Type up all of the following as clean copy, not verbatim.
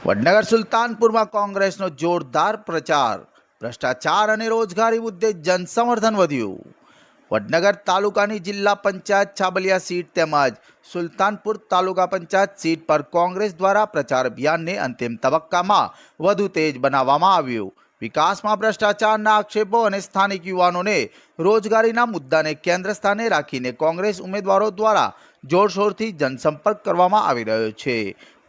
વડનગર સુલતાનપુરમાં કોંગ્રેસનો જોરદાર પ્રચાર, ભ્રષ્ટાચાર અને રોજગારી મુદ્દે જનસમર્થન વધ્યું। વડનગર તાલુકાની જિલ્લા પંચાયત છાબલિયા સીટ તેમજ સુલતાનપુર તાલુકા પંચાયત સીટ પર કોંગ્રેસ દ્વારા પ્રચાર અભિયાનને અંતિમ તબક્કામાં વધુ તેજ બનાવવામાં આવ્યું। વિકાસમાં ભ્રષ્ટાચારના આક્ષેપો અને સ્થાનિક યુવાનોને રોજગારીના મુદ્દાને કેન્દ્ર સ્થાને રાખીને કોંગ્રેસ ઉમેદવારો દ્વારા જોરશોરથી જનસંપર્ક કરવામાં આવી રહ્યો છે।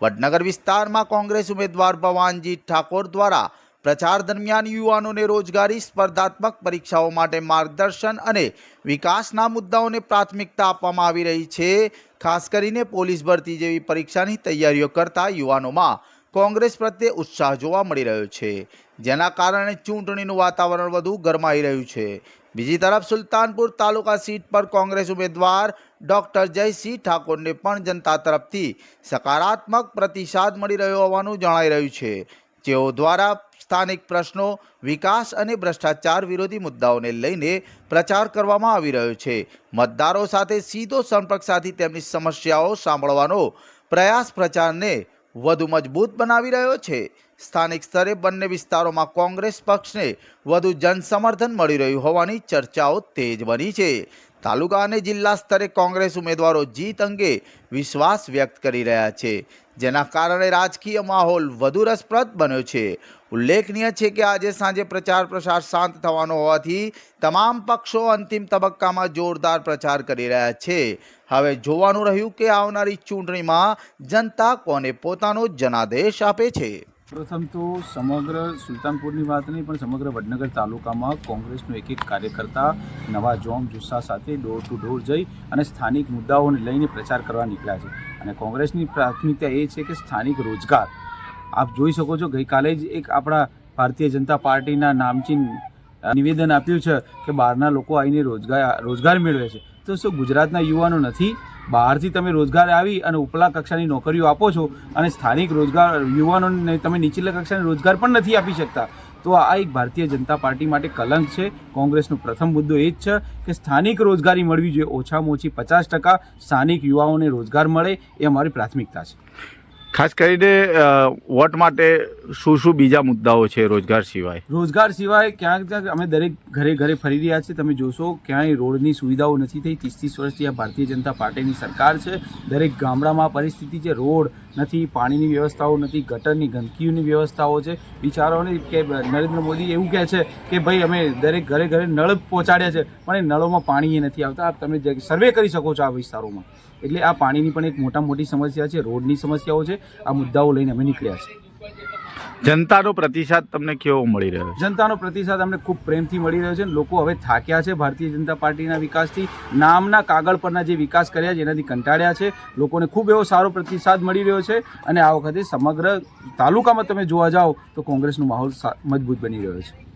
વડનગર વિસ્તારમાં કોંગ્રેસ ઉમેદવાર ભવાનજી ઠાકોર દ્વારા પ્રચાર દરમિયાન યુવાનોને રોજગારી, સ્પર્ધાત્મક પરીક્ષાઓ માટે માર્ગદર્શન અને વિકાસના મુદ્દાઓને પ્રાથમિકતા આપવામાં આવી રહી છે। ખાસ કરીને પોલીસ ભરતી જેવી પરીક્ષાની તૈયારીઓ કરતા યુવાનોમાં કોંગ્રેસ પ્રત્યે ઉત્સાહ જોવા મળી રહ્યો છે, જેના કારણે ચૂંટણીનું વાતાવરણ વધુ ગરમાઈ રહ્યું છે। બીજી તરફ સુલતાનપુર તાલુકા સીટ પર કોંગ્રેસ ઉમેદવાર ડોક્ટર જયસિંહ ઠાકોરને પણ જનતા તરફથી સકારાત્મક પ્રતિસાદ મળી રહ્યો હોવાનું જણાઈ રહ્યું છે। જેઓ દ્વારા સ્થાનિક પ્રશ્નો, વિકાસ અને ભ્રષ્ટાચાર વિરોધી મુદ્દાઓને લઈને પ્રચાર કરવામાં આવી રહ્યો છે। મતદારો સાથે સીધો સંપર્ક સાધી તેમની સમસ્યાઓ સાંભળવાનો પ્રયાસ પ્રચારને વધુ મજબૂત બનાવી રહ્યો છે। સ્થાનિક સ્તરે બંને વિસ્તારોમાં કોંગ્રેસ પક્ષને વધુ જનસમર્થન મળી રહ્યું હોવાની ચર્ચાઓ તેજ બની છે। તાલુકા અને જિલ્લા સ્તરે કોંગ્રેસ ઉમેદવારો જીત અંગે વિશ્વાસ વ્યક્ત કરી રહ્યા છે, જેના કારણે રાજકીય માહોલ વધુ રસપ્રદ બન્યો છે। ઉલ્લેખનીય છે કે આજે સાંજે પ્રચાર પ્રસાર શાંત થવાનો હોવાથી તમામ પક્ષો અંતિમ તબક્કામાં જોરદાર પ્રચાર કરી રહ્યા છે। હવે જોવાનું રહ્યું કે આવનારી ચૂંટણીમાં જનતા કોને પોતાનો જનાદેશ આપે છે। પ્રથમ તો સમગ્ર સુલતાનપુરની વાત નહીં પણ સમગ્ર વડનગર તાલુકામાં કોંગ્રેસનો એક કાર્યકર્તા નવા જોમ જુસ્સા સાથે ડોર ટુ ડોર જઈ અને સ્થાનિક મુદ્દાઓને લઈને પ્રચાર કરવા નીકળ્યા છે। અને કોંગ્રેસની પ્રાથમિકતા એ છે કે સ્થાનિક રોજગાર, આપ જોઈ શકો છો ગઈકાલે જ એક આપણા ભારતીય જનતા પાર્ટીના નામચીન નિવેદન આપ્યું છે કે બહારના લોકો આવીને રોજગાર મેળવે છે, તો શું ગુજરાતના યુવાનો નથી? બહારથી તમે રોજગાર આવી અને ઉપલા કક્ષાની નોકરીઓ આપો છો અને સ્થાનિક રોજગાર યુવાનોને તમે નીચલા કક્ષાની રોજગાર પણ નથી આપી શકતા, તો આ એક ભારતીય જનતા પાર્ટી માટે કલંક છે। કોંગ્રેસનો પ્રથમ મુદ્દો એ જ છે કે સ્થાનિક રોજગારી મળવી જોઈએ, ઓછામાં ઓછી 50% સ્થાનિક યુવાઓને રોજગાર મળે એ અમારી પ્રાથમિકતા છે। ખાસ કરીને વોટ માટે શું બીજા મુદ્દાઓ છે રોજગાર સિવાય? રોજગાર સિવાય ક્યાંક અમે દરેક ઘરે ઘરે ફરી રહ્યા છીએ। તમે જોશો ક્યાંય રોડની સુવિધાઓ નથી થઈ। 30 વર્ષથી આ ભારતીય જનતા પાર્ટીની સરકાર છે। દરેક ગામડામાં પરિસ્થિતિ છે, રોડ નથી, પાણીની વ્યવસ્થાઓ નથી, ગટરની ગંદકીઓની વ્યવસ્થાઓ છે। વિચારોને કે નરેન્દ્ર મોદી એવું કહે છે કે ભાઈ અમે દરેક ઘરે ઘરે નળ પહોંચાડ્યા છે, પણ એ નળોમાં પાણી નથી આવતા। તમે સર્વે કરી શકો છો આ વિસ્તારોમાં। એટલે આ પાણીની પણ એક મોટી સમસ્યા છે, રોડની સમસ્યાઓ છે। આ મુદ્દાઓ લઈને અમે નીકળ્યા છીએ। જનતાનો પ્રતિસાદ તમને કેવો મળી રહ્યો છે? જનતાનો પ્રતિસાદ અમને ખૂબ પ્રેમથી મળી રહ્યો છે। લોકો હવે થાક્યા છે ભારતીય જનતા પાર્ટીના વિકાસથી, નામના કાગળ પરના જે વિકાસ કર્યા છે એનાથી કંટાળ્યા છે। લોકોને ખૂબ એવો સારો પ્રતિસાદ મળી રહ્યો છે અને આ વખતે સમગ્ર તાલુકામાં તમે જોવા જાઓ તો કોંગ્રેસનો માહોલ મજબૂત બની રહ્યો છે।